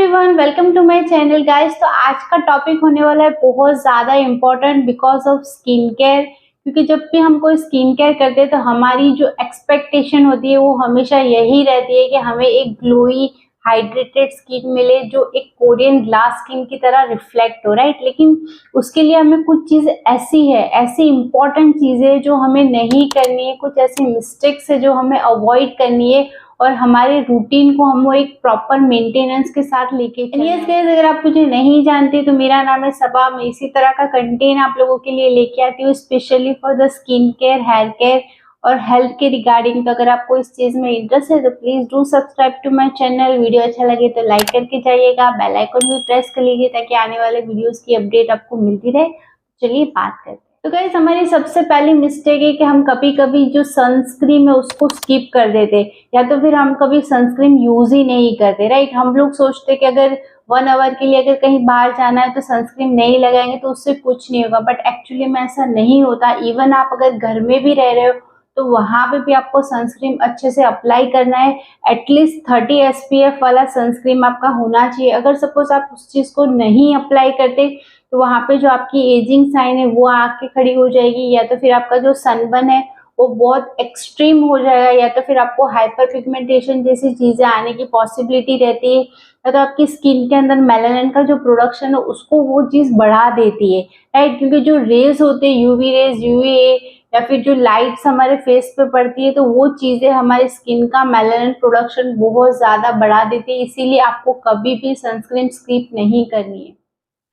Everyone, welcome to my channel guys. तो आज का टॉपिक होने वाला है बहुत ज़्यादा important because of skin care. क्योंकि जब भी हम कोई स्किन केयर करते हैं तो हमारी जो एक्सपेक्टेशन होती है वो हमेशा यही रहती है कि हमें एक ग्लोई हाइड्रेटेड स्किन मिले जो एक कोरियन ग्लास स्किन की तरह रिफ्लेक्ट हो, राइट। लेकिन उसके लिए हमें कुछ चीज़ ऐसी इंपॉर्टेंट चीज़ें जो हमें नहीं करनी है, कुछ ऐसी मिस्टेक्स है जो हमें अवॉइड करनी है और हमारे रूटीन को हम वो एक प्रॉपर मेंटेनेंस के साथ लेके चलना है। अगर आप मुझे नहीं जानते तो मेरा नाम है सबा। मैं इसी तरह का कंटेंट आप लोगों के लिए लेके आती हूँ specially for the skin care, hair care और हेल्थ के रिगार्डिंग। तो अगर आपको इस चीज में इंटरेस्ट है तो please do subscribe to my channel. Video अच्छा लगे तो लाइक करके जाइएगा, बेल आइकन भी प्रेस कर लीजिए ताकि आने वाले वीडियोस की अपडेट आपको मिलती रहे। चलिए बात करते हैं। तो गाइस, हमारी सबसे पहली मिस्टेक है कि हम कभी कभी जो सनस्क्रीन है उसको स्किप कर देते या तो फिर हम कभी सनस्क्रीन यूज ही नहीं करते, राइट। हम लोग सोचते कि अगर 1 आवर के लिए अगर कहीं बाहर जाना है तो सनस्क्रीन नहीं लगाएंगे तो उससे कुछ नहीं होगा, बट एक्चुअली में ऐसा नहीं होता। इवन आप अगर घर में भी रह रहे हो तो वहां पे भी आपको सनस्क्रीन अच्छे से अप्लाई करना है। एटलीस्ट 30 SPF वाला सनस्क्रीन आपका होना चाहिए। अगर सपोज आप उस चीज को नहीं अप्लाई करते तो वहां पे जो आपकी एजिंग साइन है वो आके खड़ी हो जाएगी, या तो फिर आपका जो सनबर्न है वो बहुत एक्सट्रीम हो जाएगा, या तो फिर आपको हाइपर पिगमेंटेशन जैसी चीजें आने की पॉसिबिलिटी रहती है, या तो आपकी स्किन के अंदर मेलानिन का जो प्रोडक्शन है उसको वो चीज बढ़ा देती है, राइट। क्योंकि जो रेज होते हैं, यूवी रेज, यूवीए या फिर जो लाइट्स हमारे फेस पे पड़ती है तो वो चीजें हमारे स्किन का मेलानिन प्रोडक्शन बहुत ज्यादा बढ़ा देती है। इसीलिए आपको कभी भी सनस्क्रीन स्किप नहीं करनी है।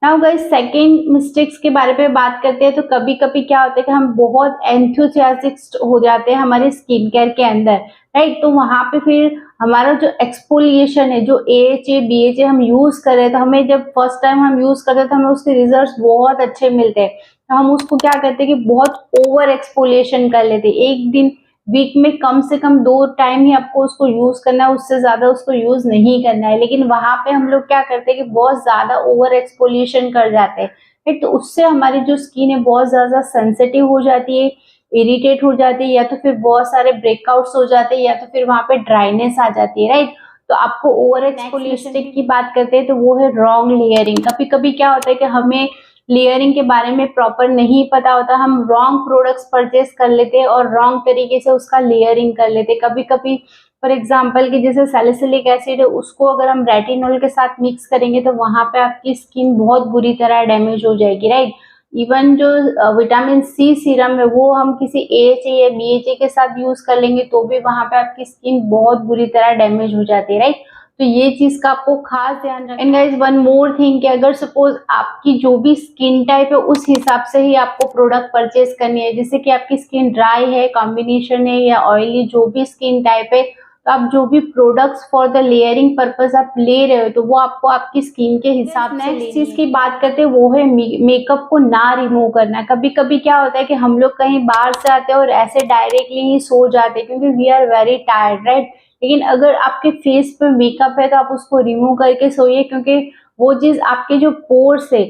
नाउ गाइस, सेकेंड मिस्टेक्स के बारे में बात करते हैं। तो कभी कभी क्या होता है कि हम बहुत एंथुसियास्टिक हो जाते हैं हमारे स्किन केयर के अंदर, राइट। तो वहां पे फिर हमारा जो एक्सफोलिएशन है, जो AHA BHA हम यूज कर रहे हैं, तो हमें जब फर्स्ट टाइम हम यूज करते हैं तो हमें उसके रिजल्ट्स बहुत अच्छे मिलते हैं। तो हम उसको क्या करते हैं कि बहुत ओवर एक्सफोलिएशन कर लेते हैं। एक दिन वीक में कम से कम 2 टाइम ही आपको उसको यूज करना है, उससे ज्यादा उसको यूज नहीं करना है। लेकिन वहां पे हम लोग क्या करते हैं कि बहुत ज्यादा ओवर एक्सफोलिएशन कर जाते हैं, राइट। तो उससे हमारी जो स्किन है बहुत ज्यादा सेंसिटिव हो जाती है, इरिटेट हो जाती है, या तो फिर बहुत सारे ब्रेकआउट्स हो जाते हैं, या तो फिर वहां पे ड्राइनेस आ जाती है, राइट। तो आपको ओवर एक्सफोलिएशन की बात करते हैं तो वो है रॉन्ग लेयरिंग। कभी कभी क्या होता है कि हमें लेयरिंग के बारे में प्रॉपर नहीं पता होता, हम रॉन्ग प्रोडक्ट्स परचेस कर लेते हैं और रॉन्ग तरीके से उसका लेयरिंग कर लेते हैं। कभी कभी फॉर एग्जांपल कि जैसे सैलिसिलिक एसिड है उसको अगर हम रेटिनॉल के साथ मिक्स करेंगे तो वहां पे आपकी स्किन बहुत बुरी तरह डैमेज हो जाएगी, राइट। इवन जो विटामिन C सीरम है वो हम किसी AHA या BHA के साथ यूज कर लेंगे तो भी वहां पे आपकी स्किन बहुत बुरी तरह डैमेज हो जाती है, राइट। तो ये चीज का आपको खास ध्यान रखना है। And guys, one more thing कि अगर सपोज आपकी जो भी स्किन टाइप है उस हिसाब से ही आपको प्रोडक्ट परचेज करनी है। जैसे कि आपकी स्किन ड्राई है, कॉम्बिनेशन है या ऑयली, जो भी स्किन टाइप है, तो आप जो भी products for the layering purpose आप ले रहे हो तो वो आपको आपकी स्किन के हिसाब से नेक्स्ट चीज की बात करते हैं वो है मेकअप को ना रिमूव करना। कभी कभी क्या होता है कि हम लोग कहीं बाहर से आते हैं और ऐसे डायरेक्टली ही सो जाते हैं क्योंकि we are very tired, right. लेकिन अगर आपके फेस पे मेकअप है तो आप उसको रिमूव करके सोइए, क्योंकि वो चीज आपके जो पोर्स है,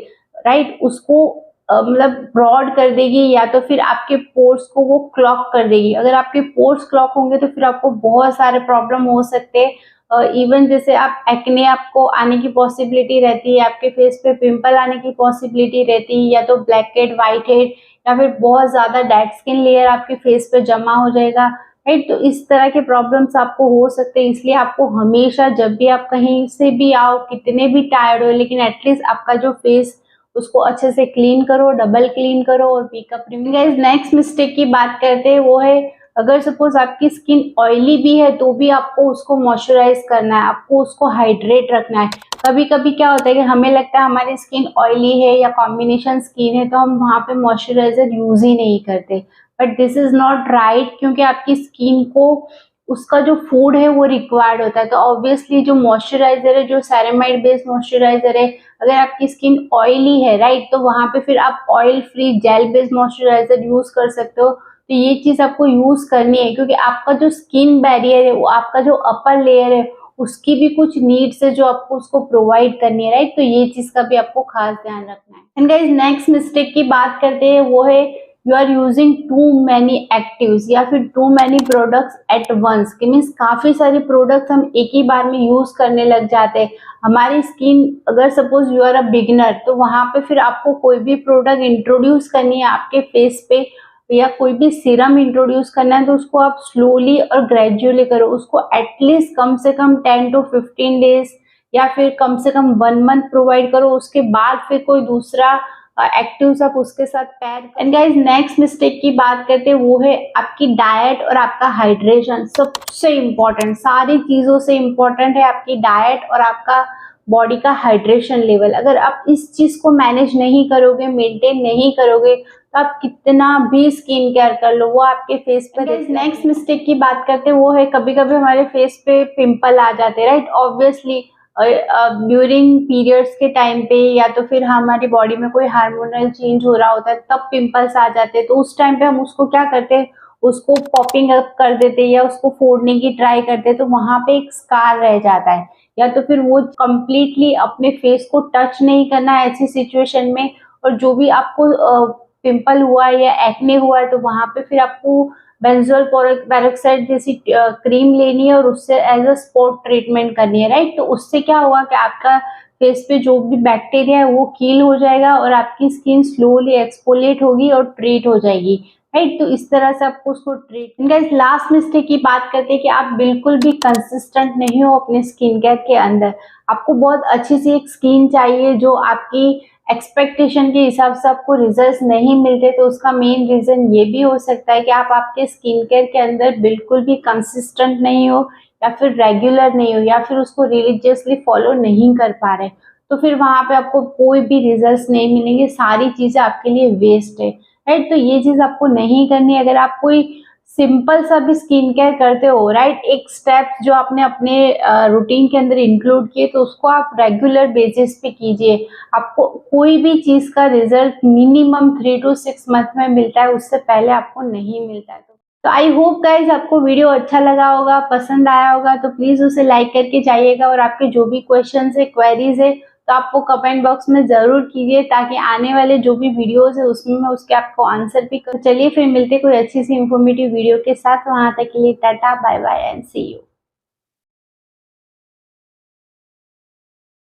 राइट, उसको मतलब ब्रॉड कर देगी, या तो फिर आपके पोर्स को वो क्लॉक कर देगी। अगर आपके पोर्स क्लॉक होंगे तो फिर आपको बहुत सारे प्रॉब्लम हो सकते हैं। इवन जैसे आप एक्ने आपको आने की पॉसिबिलिटी रहती है, आपके फेस पे पिंपल आने की पॉसिबिलिटी रहती है, या तो ब्लैक हेड, व्हाइट हेड, या फिर बहुत ज्यादा डेड स्किन लेयर आपके फेस पे जमा हो जाएगा, राइट। तो इस तरह के प्रॉब्लम्स आपको हो सकते हैं। इसलिए आपको हमेशा जब भी आप कहीं से भी आओ, कितने भी टायर्ड हो, लेकिन एटलीस्ट आपका जो फेस उसको अच्छे से क्लीन करो, डबल क्लीन करो और makeup remove. Guys, next mistake की बात करते हैं वो है अगर सपोज आपकी स्किन ऑयली भी है तो भी आपको उसको मॉइस्चराइज करना है, आपको उसको हाइड्रेट रखना है। कभी कभी क्या होता है कि हमें लगता है हमारी स्किन ऑयली है या कॉम्बिनेशन स्किन है तो हम वहां पे मॉइस्चराइजर यूज ही नहीं करते, but this is not right. क्योंकि आपकी स्किन को उसका जो फूड है वो रिक्वायर्ड होता है। तो ऑब्वियसली जो मॉइस्चराइजर है, जो सेरेमाइड बेस्ड मॉइस्चराइजर है, अगर आपकी स्किन ऑयली है, राइट, तो वहां पे फिर आप oil free gel based moisturiser use कर सकते हो। तो ये चीज आपको यूज करनी है क्योंकि आपका जो स्किन बैरियर है, वो आपका जो अपर लेयर है, उसकी भी कुछ नीड्स है जो आपको उसको प्रोवाइड करनी है, राइट। तो ये चीज का भी आपको खास ध्यान रखना है। एंड गाइस, नेक्स्ट मिस्टेक की बात करते हैं वो है you are using too many actives या फिर too many products at once, कि मीन्स काफ़ी सारे प्रोडक्ट्स हम एक ही बार में यूज़ करने लग जाते हैं। हमारी स्किन, अगर suppose you are a beginner, तो वहाँ पे फिर आपको कोई भी प्रोडक्ट इंट्रोड्यूस करनी है आपके फेस पे या कोई भी सीरम इंट्रोड्यूस करना है, तो उसको आप स्लोली और ग्रेजुअली करो। उसको एटलीस्ट कम से कम 10 to 15 डेज या फिर कम से कम 1 मंथ प्रोवाइड करो। उसके बाद फिर कोई दूसरा एक्टिव्स आप उसके साथ पैर। एंड गाइज नेक्स्ट मिस्टेक की बात करते हैं, वो है आपकी डाइट और आपका हाइड्रेशन। सबसे इम्पोर्टेंट, सारी चीज़ों से इम्पोर्टेंट है आपकी डाइट और आपका बॉडी का हाइड्रेशन लेवल। अगर आप इस चीज़ को मैनेज नहीं करोगे, मेंटेन नहीं करोगे, तो आप कितना भी स्किन केयर कर लो वो आपके फेस पे। नेक्स्ट मिस्टेक की बात करते हैं, वो है कभी कभी हमारे फेस पे पिंपल आ जाते हैं, राइट। ऑब्वियसली ड्यूरिंग पीरियड्स के टाइम पे या तो फिर हमारी बॉडी में कोई हार्मोनल चेंज हो रहा होता है तब पिंपल्स आ जाते हैं। तो उस टाइम पे हम उसको क्या करते हैं, उसको पॉपिंग अप कर देते हैं या उसको फोड़ने की ट्राई करते हैं, तो वहां पे एक स्कार रह जाता है। या तो फिर वो कंप्लीटली अपने फेस को टच नहीं करना है ऐसी सिचुएशन में। और जो भी आपको पिंपल हुआ है या एक्ने हुआ है, तो वहां पे फिर आपको बेंजोल पेरोक्साइड जैसी क्रीम लेनी है और उससे एज अ स्पॉट ट्रीटमेंट करनी है, राइट। तो उससे क्या होगा कि आपका फेस पे जो भी बैक्टीरिया है वो किल हो जाएगा और आपकी स्किन स्लोली एक्सफोलिएट होगी और ट्रीट हो जाएगी, राइट। तो इस तरह से आपको उसको ट्रीट। गाइस लास्ट मिस्टेक की बात करते हैं कि आप बिल्कुल भी कंसिस्टेंट नहीं हो अपने स्किन केयर के अंदर। आपको बहुत अच्छी सी एक स्किन चाहिए जो आपकी एक्सपेक्टेशन के हिसाब से आपको रिजल्ट्स नहीं मिलते, तो उसका मेन रीजन ये भी हो सकता है कि आप आपके स्किन केयर के अंदर बिल्कुल भी कंसिस्टेंट नहीं हो या फिर रेगुलर नहीं हो या फिर उसको रिलीजियसली फॉलो नहीं कर पा रहे। तो फिर वहां पे आपको कोई भी रिजल्ट्स नहीं मिलेंगे, सारी चीजें आपके लिए वेस्ट है, राइट। तो ये चीज आपको नहीं करनी है। अगर आप कोई सिंपल सा भी स्किन केयर करते हो, राइट, एक स्टेप जो आपने अपने रूटीन के अंदर इंक्लूड किए, तो उसको आप रेगुलर बेसिस पे कीजिए। आपको कोई भी चीज का रिजल्ट मिनिमम 3 to 6 मंथ में मिलता है, उससे पहले आपको नहीं मिलता है। तो आई होप गाइज आपको वीडियो अच्छा लगा होगा, पसंद आया होगा, तो प्लीज उसे लाइक करके जाइएगा। और आपके जो भी क्वेश्चन है, क्वेरीज है, तो आप वो कमेंट बॉक्स में जरूर कीजिए, ताकि आने वाले जो भी वीडियोस है उसमें मैं उसके आपको आंसर भी कर। चलिए फिर मिलते कोई अच्छी सी इंफॉर्मेटिव वीडियो के साथ। वहां तक के लिए tata bye bye and see you.